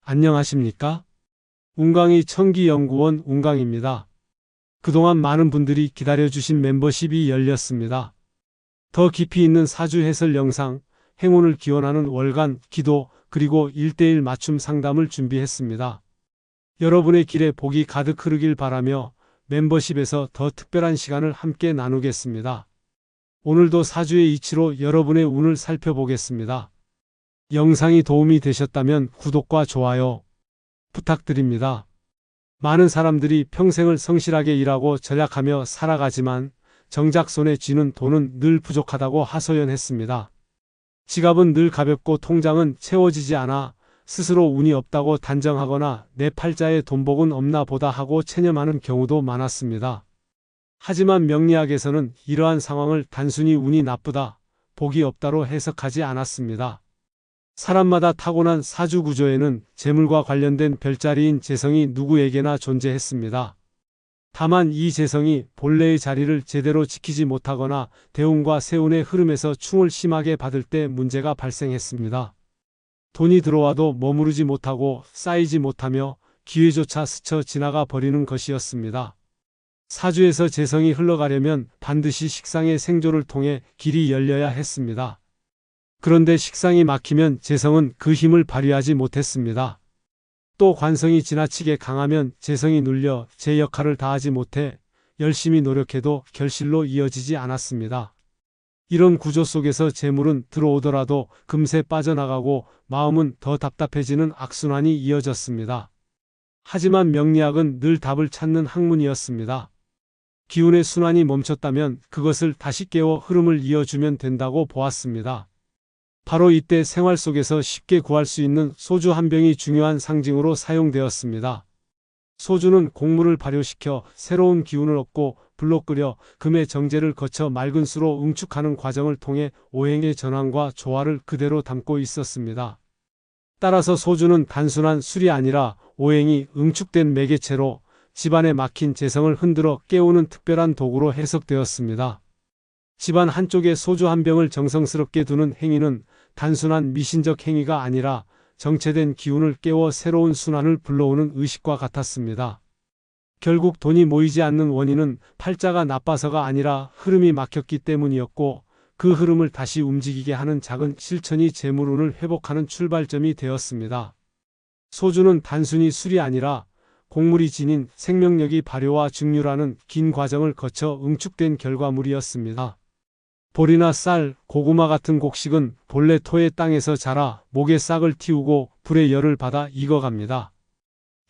안녕하십니까? 운강이 청기연구원 운강입니다. 그동안 많은 분들이 기다려주신 멤버십이 열렸습니다. 더 깊이 있는 사주 해설 영상, 행운을 기원하는 월간 기도, 그리고 1:1 맞춤 상담을 준비했습니다. 여러분의 길에 복이 가득 흐르길 바라며 멤버십에서 더 특별한 시간을 함께 나누겠습니다. 오늘도 사주의 이치로 여러분의 운을 살펴보겠습니다. 영상이 도움이 되셨다면 구독과 좋아요 부탁드립니다. 많은 사람들이 평생을 성실하게 일하고 절약하며 살아가지만 정작 손에 쥐는 돈은 늘 부족하다고 하소연했습니다. 지갑은 늘 가볍고 통장은 채워지지 않아 스스로 운이 없다고 단정하거나 내 팔자에 돈복은 없나 보다 하고 체념하는 경우도 많았습니다. 하지만 명리학에서는 이러한 상황을 단순히 운이 나쁘다, 복이 없다로 해석하지 않았습니다. 사람마다 타고난 사주 구조에는 재물과 관련된 별자리인 재성이 누구에게나 존재했습니다. 다만 이 재성이 본래의 자리를 제대로 지키지 못하거나 대운과 세운의 흐름에서 충을 심하게 받을 때 문제가 발생했습니다. 돈이 들어와도 머무르지 못하고 쌓이지 못하며 기회조차 스쳐 지나가 버리는 것이었습니다. 사주에서 재성이 흘러가려면 반드시 식상의 생조를 통해 길이 열려야 했습니다. 그런데 식상이 막히면 재성은 그 힘을 발휘하지 못했습니다. 또 관성이 지나치게 강하면 재성이 눌려 제 역할을 다하지 못해 열심히 노력해도 결실로 이어지지 않았습니다. 이런 구조 속에서 재물은 들어오더라도 금세 빠져나가고 마음은 더 답답해지는 악순환이 이어졌습니다. 하지만 명리학은 늘 답을 찾는 학문이었습니다. 기운의 순환이 멈췄다면 그것을 다시 깨워 흐름을 이어주면 된다고 보았습니다. 바로 이때 생활 속에서 쉽게 구할 수 있는 소주 한 병이 중요한 상징으로 사용되었습니다. 소주는 곡물을 발효시켜 새로운 기운을 얻고 불로 끓여 금의 정제를 거쳐 맑은 수로 응축하는 과정을 통해 오행의 전환과 조화를 그대로 담고 있었습니다. 따라서 소주는 단순한 술이 아니라 오행이 응축된 매개체로 집안에 막힌 재성을 흔들어 깨우는 특별한 도구로 해석되었습니다. 집안 한쪽에 소주 한 병을 정성스럽게 두는 행위는 단순한 미신적 행위가 아니라 정체된 기운을 깨워 새로운 순환을 불러오는 의식과 같았습니다. 결국 돈이 모이지 않는 원인은 팔자가 나빠서가 아니라 흐름이 막혔기 때문이었고, 그 흐름을 다시 움직이게 하는 작은 실천이 재물운을 회복하는 출발점이 되었습니다. 소주는 단순히 술이 아니라 곡물이 지닌 생명력이 발효와 증류라는 긴 과정을 거쳐 응축된 결과물이었습니다. 보리나 쌀, 고구마 같은 곡식은 본래 토의 땅에서 자라 목에 싹을 틔우고 불의 열을 받아 익어갑니다.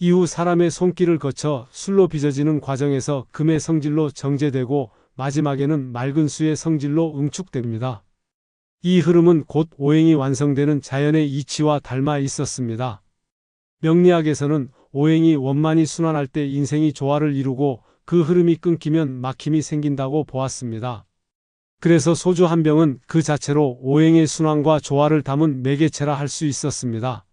이후 사람의 손길을 거쳐 술로 빚어지는 과정에서 금의 성질로 정제되고 마지막에는 맑은 수의 성질로 응축됩니다. 이 흐름은 곧 오행이 완성되는 자연의 이치와 닮아 있었습니다. 명리학에서는 오행이 원만히 순환할 때 인생이 조화를 이루고 그 흐름이 끊기면 막힘이 생긴다고 보았습니다. 그래서 소주 한 병은 그 자체로 오행의 순환과 조화를 담은 매개체라 할 수 있었습니다.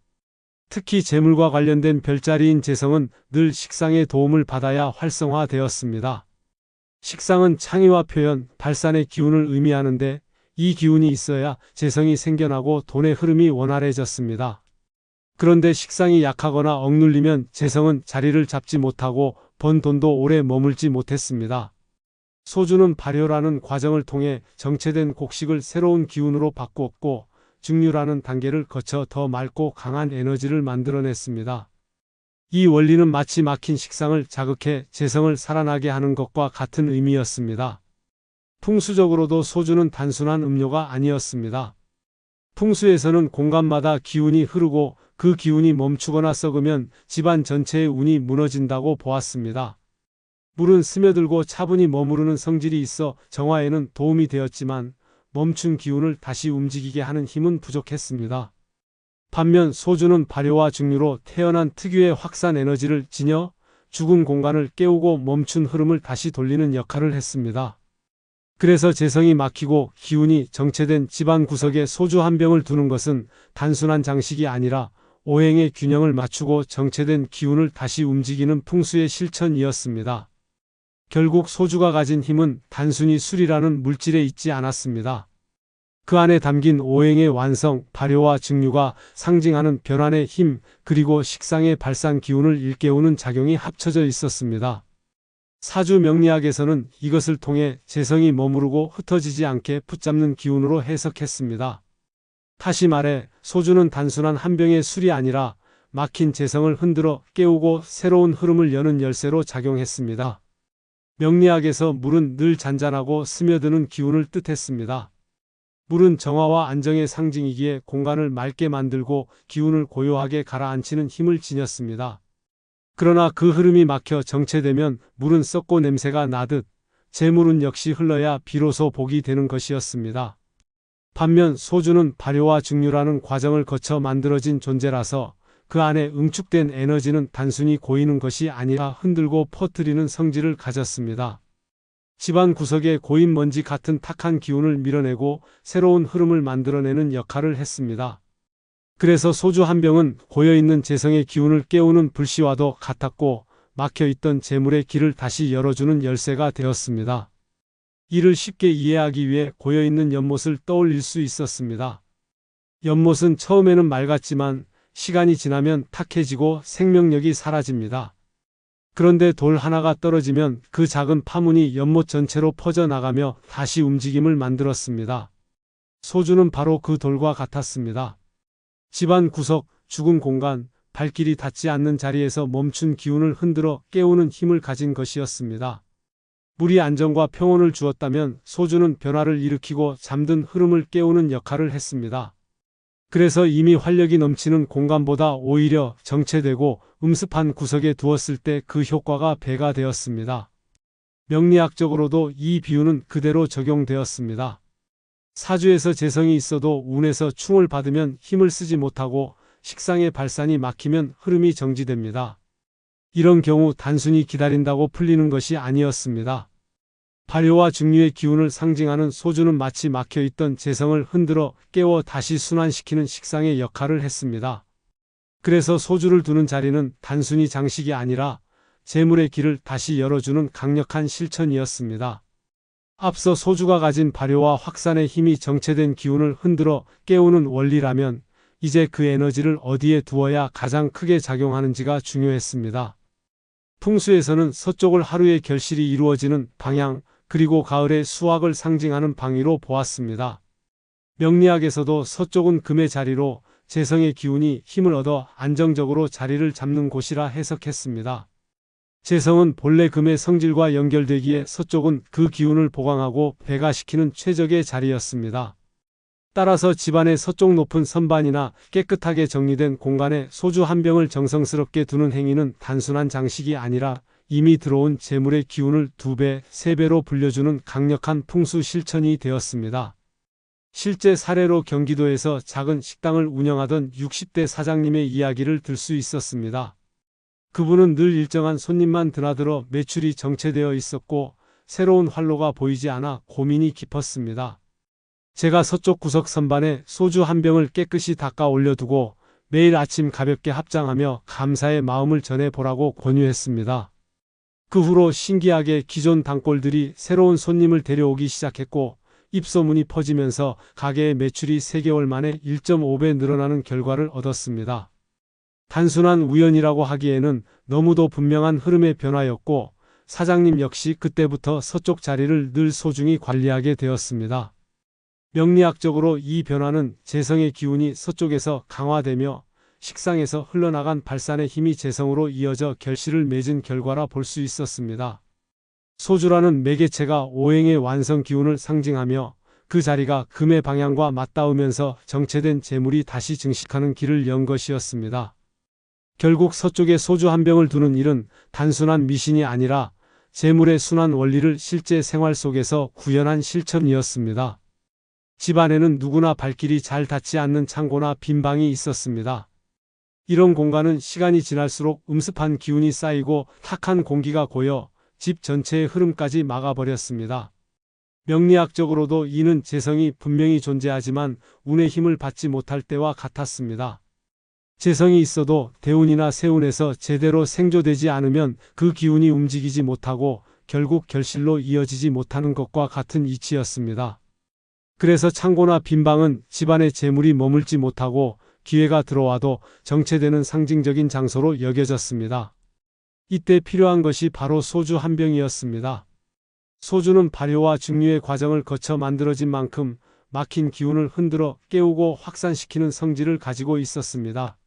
특히 재물과 관련된 별자리인 재성은 늘 식상의 도움을 받아야 활성화되었습니다. 식상은 창의와 표현, 발산의 기운을 의미하는데 이 기운이 있어야 재성이 생겨나고 돈의 흐름이 원활해졌습니다. 그런데 식상이 약하거나 억눌리면 재성은 자리를 잡지 못하고 번 돈도 오래 머물지 못했습니다. 소주는 발효라는 과정을 통해 정체된 곡식을 새로운 기운으로 바꾸었고, 증류라는 단계를 거쳐 더 맑고 강한 에너지를 만들어냈습니다. 이 원리는 마치 막힌 식상을 자극해 재성을 살아나게 하는 것과 같은 의미였습니다. 풍수적으로도 소주는 단순한 음료가 아니었습니다. 풍수에서는 공간마다 기운이 흐르고 그 기운이 멈추거나 썩으면 집안 전체의 운이 무너진다고 보았습니다. 물은 스며들고 차분히 머무르는 성질이 있어 정화에는 도움이 되었지만 멈춘 기운을 다시 움직이게 하는 힘은 부족했습니다. 반면 소주는 발효와 증류로 태어난 특유의 확산 에너지를 지녀 죽은 공간을 깨우고 멈춘 흐름을 다시 돌리는 역할을 했습니다. 그래서 재성이 막히고 기운이 정체된 집안 구석에 소주 한 병을 두는 것은 단순한 장식이 아니라 오행의 균형을 맞추고 정체된 기운을 다시 움직이는 풍수의 실천이었습니다. 결국 소주가 가진 힘은 단순히 술이라는 물질에 있지 않았습니다. 그 안에 담긴 오행의 완성, 발효와 증류가 상징하는 변환의 힘, 그리고 식상의 발산 기운을 일깨우는 작용이 합쳐져 있었습니다. 사주 명리학에서는 이것을 통해 재성이 머무르고 흩어지지 않게 붙잡는 기운으로 해석했습니다. 다시 말해 소주는 단순한 한 병의 술이 아니라 막힌 재성을 흔들어 깨우고 새로운 흐름을 여는 열쇠로 작용했습니다. 명리학에서 물은 늘 잔잔하고 스며드는 기운을 뜻했습니다. 물은 정화와 안정의 상징이기에 공간을 맑게 만들고 기운을 고요하게 가라앉히는 힘을 지녔습니다. 그러나 그 흐름이 막혀 정체되면 물은 썩고 냄새가 나듯 재물은 역시 흘러야 비로소 복이 되는 것이었습니다. 반면 소주는 발효와 증류라는 과정을 거쳐 만들어진 존재라서 그 안에 응축된 에너지는 단순히 고이는 것이 아니라 흔들고 퍼뜨리는 성질을 가졌습니다. 집안 구석에 고인 먼지 같은 탁한 기운을 밀어내고 새로운 흐름을 만들어내는 역할을 했습니다. 그래서 소주 한 병은 고여있는 재성의 기운을 깨우는 불씨와도 같았고 막혀있던 재물의 길을 다시 열어주는 열쇠가 되었습니다. 이를 쉽게 이해하기 위해 고여있는 연못을 떠올릴 수 있었습니다. 연못은 처음에는 맑았지만 시간이 지나면 탁해지고 생명력이 사라집니다. 그런데 돌 하나가 떨어지면 그 작은 파문이 연못 전체로 퍼져나가며 다시 움직임을 만들었습니다. 소주는 바로 그 돌과 같았습니다. 집안 구석, 죽은 공간, 발길이 닿지 않는 자리에서 멈춘 기운을 흔들어 깨우는 힘을 가진 것이었습니다. 물이 안정과 평온을 주었다면 소주는 변화를 일으키고 잠든 흐름을 깨우는 역할을 했습니다. 그래서 이미 활력이 넘치는 공간보다 오히려 정체되고 음습한 구석에 두었을 때 그 효과가 배가 되었습니다. 명리학적으로도 이 비유는 그대로 적용되었습니다. 사주에서 재성이 있어도 운에서 충을 받으면 힘을 쓰지 못하고 식상의 발산이 막히면 흐름이 정지됩니다. 이런 경우 단순히 기다린다고 풀리는 것이 아니었습니다. 발효와 증류의 기운을 상징하는 소주는 마치 막혀있던 재성을 흔들어 깨워 다시 순환시키는 식상의 역할을 했습니다. 그래서 소주를 두는 자리는 단순히 장식이 아니라 재물의 길을 다시 열어주는 강력한 실천이었습니다. 앞서 소주가 가진 발효와 확산의 힘이 정체된 기운을 흔들어 깨우는 원리라면 이제 그 에너지를 어디에 두어야 가장 크게 작용하는지가 중요했습니다. 풍수에서는 서쪽을 하루의 결실이 이루어지는 방향, 그리고 가을의 수확을 상징하는 방위로 보았습니다. 명리학에서도 서쪽은 금의 자리로 재성의 기운이 힘을 얻어 안정적으로 자리를 잡는 곳이라 해석했습니다. 재성은 본래 금의 성질과 연결되기에 서쪽은 그 기운을 보강하고 배가시키는 최적의 자리였습니다. 따라서 집안의 서쪽 높은 선반이나 깨끗하게 정리된 공간에 소주 한 병을 정성스럽게 두는 행위는 단순한 장식이 아니라 이미 들어온 재물의 기운을 2배, 3배로 불려주는 강력한 풍수 실천이 되었습니다. 실제 사례로 경기도에서 작은 식당을 운영하던 60대 사장님의 이야기를 들 수 있었습니다. 그분은 늘 일정한 손님만 드나들어 매출이 정체되어 있었고 새로운 활로가 보이지 않아 고민이 깊었습니다. 제가 서쪽 구석 선반에 소주 한 병을 깨끗이 닦아 올려두고 매일 아침 가볍게 합장하며 감사의 마음을 전해보라고 권유했습니다. 그 후로 신기하게 기존 단골들이 새로운 손님을 데려오기 시작했고 입소문이 퍼지면서 가게의 매출이 3개월 만에 1.5배 늘어나는 결과를 얻었습니다. 단순한 우연이라고 하기에는 너무도 분명한 흐름의 변화였고 사장님 역시 그때부터 서쪽 자리를 늘 소중히 관리하게 되었습니다. 명리학적으로 이 변화는 재성의 기운이 서쪽에서 강화되며 식상에서 흘러나간 발산의 힘이 재성으로 이어져 결실을 맺은 결과라 볼 수 있었습니다. 소주라는 매개체가 오행의 완성 기운을 상징하며 그 자리가 금의 방향과 맞닿으면서 정체된 재물이 다시 증식하는 길을 연 것이었습니다. 결국 서쪽에 소주 한 병을 두는 일은 단순한 미신이 아니라 재물의 순환 원리를 실제 생활 속에서 구현한 실천이었습니다. 집안에는 누구나 발길이 잘 닿지 않는 창고나 빈 방이 있었습니다. 이런 공간은 시간이 지날수록 음습한 기운이 쌓이고 탁한 공기가 고여 집 전체의 흐름까지 막아버렸습니다. 명리학적으로도 이는 재성이 분명히 존재하지만 운의 힘을 받지 못할 때와 같았습니다. 재성이 있어도 대운이나 세운에서 제대로 생조되지 않으면 그 기운이 움직이지 못하고 결국 결실로 이어지지 못하는 것과 같은 이치였습니다. 그래서 창고나 빈방은 집안에 재물이 머물지 못하고 기회가 들어와도 정체되는 상징적인 장소로 여겨졌습니다. 이때 필요한 것이 바로 소주 한 병이었습니다. 소주는 발효와 증류의 과정을 거쳐 만들어진 만큼 막힌 기운을 흔들어 깨우고 확산시키는 성질을 가지고 있었습니다.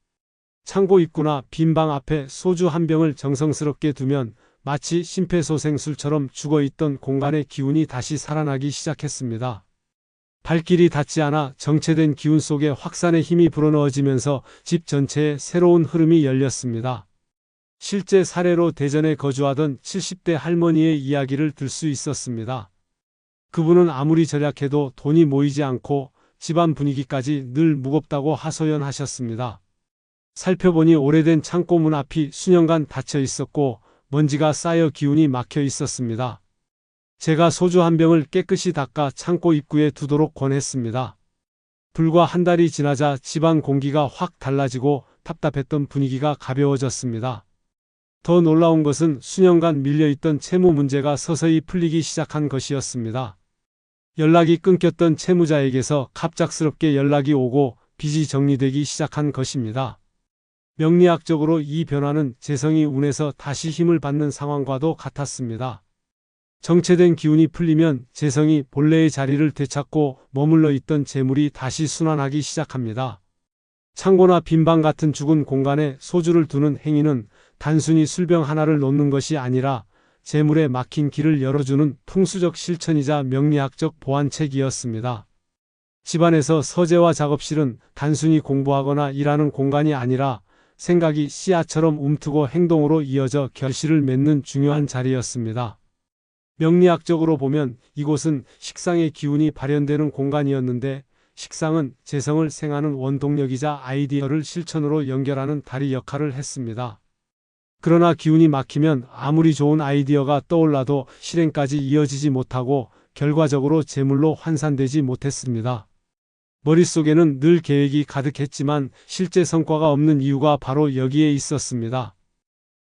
창고 입구나 빈방 앞에 소주 한 병을 정성스럽게 두면 마치 심폐소생술처럼 죽어있던 공간의 기운이 다시 살아나기 시작했습니다. 발길이 닿지 않아 정체된 기운 속에 확산의 힘이 불어넣어지면서 집 전체에 새로운 흐름이 열렸습니다. 실제 사례로 대전에 거주하던 70대 할머니의 이야기를 들 수 있었습니다. 그분은 아무리 절약해도 돈이 모이지 않고 집안 분위기까지 늘 무겁다고 하소연하셨습니다. 살펴보니 오래된 창고 문 앞이 수년간 닫혀 있었고 먼지가 쌓여 기운이 막혀 있었습니다. 제가 소주 한 병을 깨끗이 닦아 창고 입구에 두도록 권했습니다. 불과 한 달이 지나자 집안 공기가 확 달라지고 답답했던 분위기가 가벼워졌습니다. 더 놀라운 것은 수년간 밀려있던 채무 문제가 서서히 풀리기 시작한 것이었습니다. 연락이 끊겼던 채무자에게서 갑작스럽게 연락이 오고 빚이 정리되기 시작한 것입니다. 명리학적으로 이 변화는 재성이 운에서 다시 힘을 받는 상황과도 같았습니다. 정체된 기운이 풀리면 재성이 본래의 자리를 되찾고 머물러 있던 재물이 다시 순환하기 시작합니다. 창고나 빈방 같은 죽은 공간에 소주를 두는 행위는 단순히 술병 하나를 놓는 것이 아니라 재물에 막힌 길을 열어주는 풍수적 실천이자 명리학적 보완책이었습니다. 집안에서 서재와 작업실은 단순히 공부하거나 일하는 공간이 아니라 생각이 씨앗처럼 움트고 행동으로 이어져 결실을 맺는 중요한 자리였습니다. 명리학적으로 보면 이곳은 식상의 기운이 발현되는 공간이었는데 식상은 재성을 생하는 원동력이자 아이디어를 실천으로 연결하는 다리 역할을 했습니다. 그러나 기운이 막히면 아무리 좋은 아이디어가 떠올라도 실행까지 이어지지 못하고 결과적으로 재물로 환산되지 못했습니다. 머릿속에는 늘 계획이 가득했지만 실제 성과가 없는 이유가 바로 여기에 있었습니다.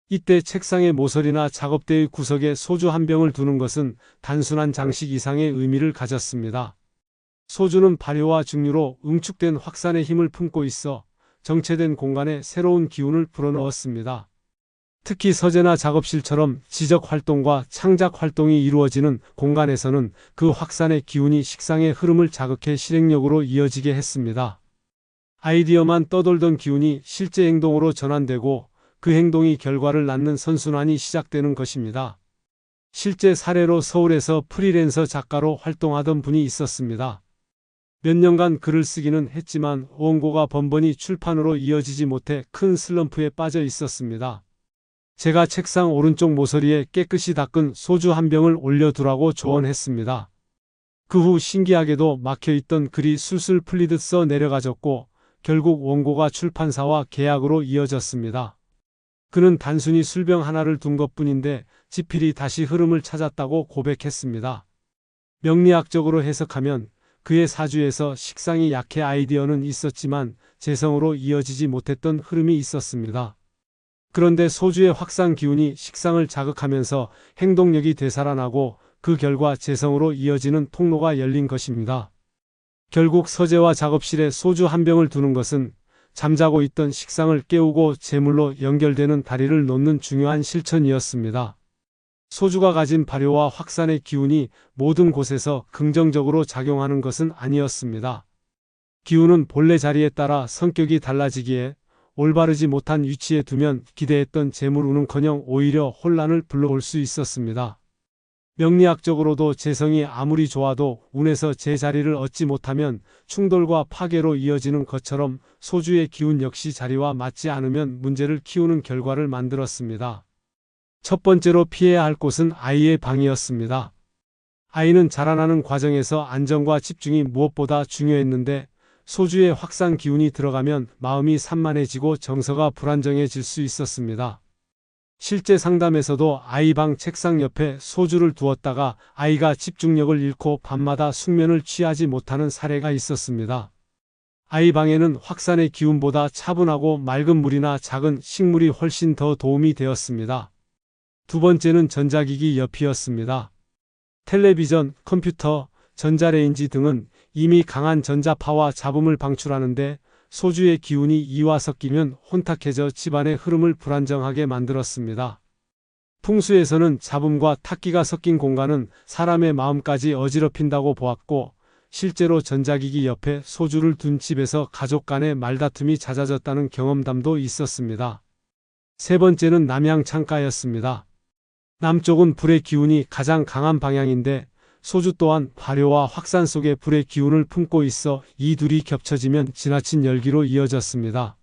이때 책상의 모서리나 작업대의 구석에 소주 한 병을 두는 것은 단순한 장식 이상의 의미를 가졌습니다. 소주는 발효와 증류로 응축된 확산의 힘을 품고 있어 정체된 공간에 새로운 기운을 불어넣었습니다. 특히 서재나 작업실처럼 지적 활동과 창작 활동이 이루어지는 공간에서는 그 확산의 기운이 식상의 흐름을 자극해 실행력으로 이어지게 했습니다. 아이디어만 떠돌던 기운이 실제 행동으로 전환되고 그 행동이 결과를 낳는 선순환이 시작되는 것입니다. 실제 사례로 서울에서 프리랜서 작가로 활동하던 분이 있었습니다. 몇 년간 글을 쓰기는 했지만 원고가 번번이 출판으로 이어지지 못해 큰 슬럼프에 빠져 있었습니다. 제가 책상 오른쪽 모서리에 깨끗이 닦은 소주 한 병을 올려두라고 조언했습니다. 그 후 신기하게도 막혀있던 글이 술술 풀리듯 써 내려가졌고 결국 원고가 출판사와 계약으로 이어졌습니다. 그는 단순히 술병 하나를 둔 것뿐인데 지필이 다시 흐름을 찾았다고 고백했습니다. 명리학적으로 해석하면 그의 사주에서 식상이 약해 아이디어는 있었지만 재성으로 이어지지 못했던 흐름이 있었습니다. 그런데 소주의 확산 기운이 식상을 자극하면서 행동력이 되살아나고 그 결과 재성으로 이어지는 통로가 열린 것입니다. 결국 서재와 작업실에 소주 한 병을 두는 것은 잠자고 있던 식상을 깨우고 재물로 연결되는 다리를 놓는 중요한 실천이었습니다. 소주가 가진 발효와 확산의 기운이 모든 곳에서 긍정적으로 작용하는 것은 아니었습니다. 기운은 본래 자리에 따라 성격이 달라지기에 올바르지 못한 위치에 두면 기대했던 재물운은커녕 오히려 혼란을 불러올 수 있었습니다. 명리학적으로도 재성이 아무리 좋아도 운에서 제자리를 얻지 못하면 충돌과 파괴로 이어지는 것처럼 소주의 기운 역시 자리와 맞지 않으면 문제를 키우는 결과를 만들었습니다. 첫 번째로 피해야 할 곳은 아이의 방이었습니다. 아이는 자라나는 과정에서 안정과 집중이 무엇보다 중요했는데 소주의 확산 기운이 들어가면 마음이 산만해지고 정서가 불안정해질 수 있었습니다. 실제 상담에서도 아이 방 책상 옆에 소주를 두었다가 아이가 집중력을 잃고 밤마다 숙면을 취하지 못하는 사례가 있었습니다. 아이 방에는 확산의 기운보다 차분하고 맑은 물이나 작은 식물이 훨씬 더 도움이 되었습니다. 두 번째는 전자기기 옆이었습니다. 텔레비전, 컴퓨터, 전자레인지 등은 이미 강한 전자파와 잡음을 방출하는데 소주의 기운이 이와 섞이면 혼탁해져 집안의 흐름을 불안정하게 만들었습니다. 풍수에서는 잡음과 탁기가 섞인 공간은 사람의 마음까지 어지럽힌다고 보았고, 실제로 전자기기 옆에 소주를 둔 집에서 가족 간의 말다툼이 잦아졌다는 경험담도 있었습니다. 세 번째는 남향 창가였습니다. 남쪽은 불의 기운이 가장 강한 방향인데 소주 또한 발효와 확산 속에 불의 기운을 품고 있어 이 둘이 겹쳐지면 지나친 열기로 이어졌습니다.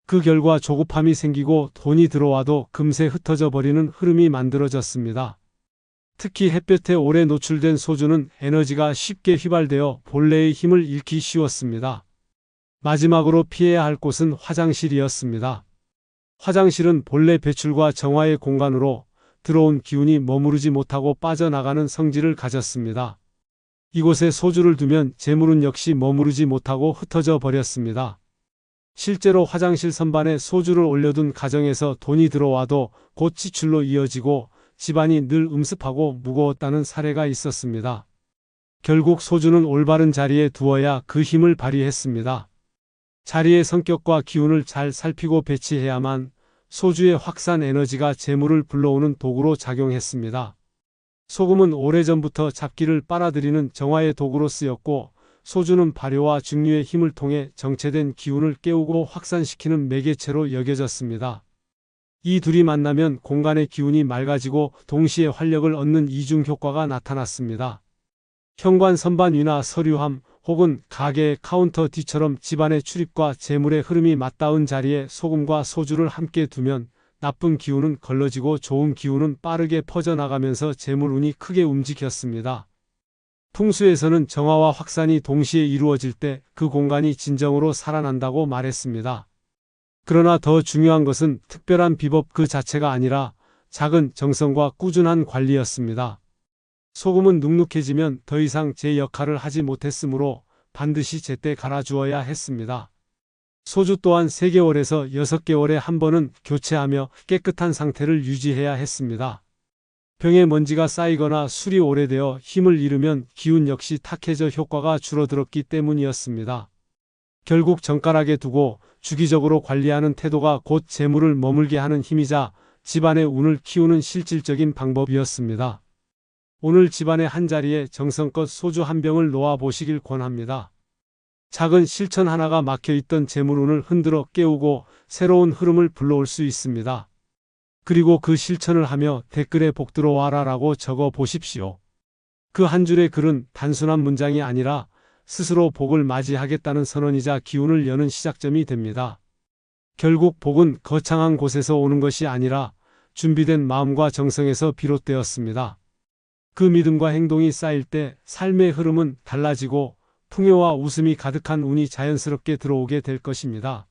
그 결과 조급함이 생기고 돈이 들어와도 금세 흩어져 버리는 흐름이 만들어졌습니다. 특히 햇볕에 오래 노출된 소주는 에너지가 쉽게 휘발되어 본래의 힘을 잃기 쉬웠습니다. 마지막으로 피해야 할 곳은 화장실이었습니다. 화장실은 본래 배출과 정화의 공간으로 들어온 기운이 머무르지 못하고 빠져나가는 성질을 가졌습니다. 이곳에 소주를 두면 재물은 역시 머무르지 못하고 흩어져 버렸습니다. 실제로 화장실 선반에 소주를 올려둔 가정에서 돈이 들어와도 곧 지출로 이어지고 집안이 늘 음습하고 무거웠다는 사례가 있었습니다. 결국 소주는 올바른 자리에 두어야 그 힘을 발휘했습니다. 자리의 성격과 기운을 잘 살피고 배치해야만 소주의 확산 에너지가 재물을 불러오는 도구로 작용했습니다. 소금은 오래전부터 잡기를 빨아들이는 정화의 도구로 쓰였고, 소주는 발효와 증류의 힘을 통해 정체된 기운을 깨우고 확산시키는 매개체로 여겨졌습니다. 이 둘이 만나면 공간의 기운이 맑아지고 동시에 활력을 얻는 이중 효과가 나타났습니다. 현관 선반 위나 서류함 혹은 가게의 카운터 뒤처럼 집안의 출입과 재물의 흐름이 맞닿은 자리에 소금과 소주를 함께 두면 나쁜 기운은 걸러지고 좋은 기운은 빠르게 퍼져나가면서 재물운이 크게 움직였습니다. 풍수에서는 정화와 확산이 동시에 이루어질 때 그 공간이 진정으로 살아난다고 말했습니다. 그러나 더 중요한 것은 특별한 비법 그 자체가 아니라 작은 정성과 꾸준한 관리였습니다. 소금은 눅눅해지면 더 이상 제 역할을 하지 못했으므로 반드시 제때 갈아주어야 했습니다. 소주 또한 3개월에서 6개월에 한 번은 교체하며 깨끗한 상태를 유지해야 했습니다. 병에 먼지가 쌓이거나 술이 오래되어 힘을 잃으면 기운 역시 탁해져 효과가 줄어들었기 때문이었습니다. 결국 정갈하게 두고 주기적으로 관리하는 태도가 곧 재물을 머물게 하는 힘이자 집안의 운을 키우는 실질적인 방법이었습니다. 오늘 집안의 한자리에 정성껏 소주 한 병을 놓아 보시길 권합니다. 작은 실천 하나가 막혀있던 재물운을 흔들어 깨우고 새로운 흐름을 불러올 수 있습니다. 그리고 그 실천을 하며 댓글에 복 들어와라 라고 적어 보십시오. 그 한 줄의 글은 단순한 문장이 아니라 스스로 복을 맞이하겠다는 선언이자 기운을 여는 시작점이 됩니다. 결국 복은 거창한 곳에서 오는 것이 아니라 준비된 마음과 정성에서 비롯되었습니다. 그 믿음과 행동이 쌓일 때 삶의 흐름은 달라지고 풍요와 웃음이 가득한 운이 자연스럽게 들어오게 될 것입니다.